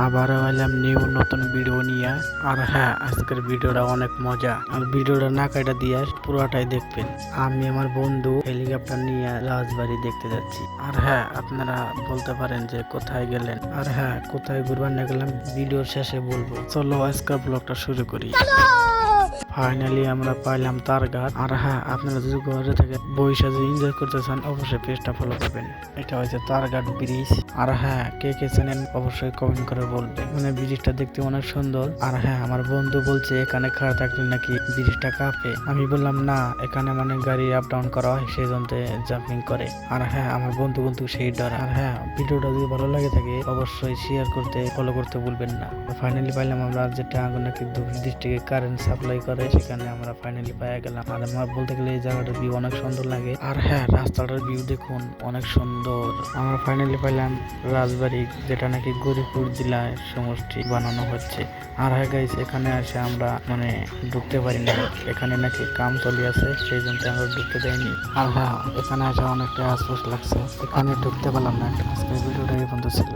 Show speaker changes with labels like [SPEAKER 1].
[SPEAKER 1] আবারও এলাম নতুন ভিডিও নিয়ে। আর হ্যাঁ, আজকের ভিডিওটা অনেক মজা, আর ভিডিওটা না কাটা দিয়ে পুরোটাই দেখবেন। আমি আমার বন্ধু হেলিকপ্টার নিয়ে রাজবাড়ি দেখতে যাচ্ছি। আর হ্যাঁ, আপনারা বলতে পারেন যে কোথায় গেলেন, আর হ্যাঁ কোথায় ঘুরবার না গেলাম ভিডিওর শেষে বলবো। চলো আজকের ব্লগটা শুরু করি। ফাইনালি আমরা পাইলাম তারঘাট। আর হ্যাঁ, আপনারা যদি ঘরে থেকে বৈশা যদি এনজয় করতে চান অবশ্যই পেজটা ফলো করবেন। এটা হচ্ছে তারঘাট ব্রিজ। আর হ্যাঁ, কে কে চেনেন অবশ্যই কমেন্ট করে বলবে। মানে ব্রিজটা দেখতে অনেক সুন্দর। আর হ্যাঁ, আমার বন্ধু বলছে এখানে খাড়া থাকলে নাকি ব্রিজটা কাঁপে। আমি বললাম না, এখানে মানে গাড়ি আপ ডাউন করা হয় সেই জন্য জাম্পিং করে। আর হ্যাঁ, আমার বন্ধু কিন্তু সেই ডর। আর হ্যাঁ, ভিডিওটা যদি ভালো লাগে থাকে অবশ্যই শেয়ার করতে ফলো করতে ভুলবেন না। ফাইনালি পাইলাম আমরা যেটা নাকি ধুবড়ী ডিস্ট্রিক্টে কারেন্ট সাপ্লাই করে, সেখানে আমরা ফাইনালি পাই গেলাম। আর আমার বলতে গেলে এই জায়গাটার ভিউ অনেক সুন্দর লাগে। আর হ্যাঁ, রাস্তাটার ভিউ দেখুন অনেক সুন্দর। আমরা ফাইনালি পাইলাম রাজবাড়ি, যেটা নাকি গরিপুর জেলায় সমষ্টি বানানো হচ্ছে। আর হ্যাঁ গাইস, এখানে এসে আমরা মানে ঢুকতে পারি না, এখানে নাকি কাম চলে আছে সেই জন্য আমরা ঢুকতে দেয়নি। আর হ্যাঁ, এখানে এসে অনেকটা আফসোস লাগছে, এখানে ঢুকতে পারলাম না। আজকের ভিডিওটা এই পর্যন্ত ছিল।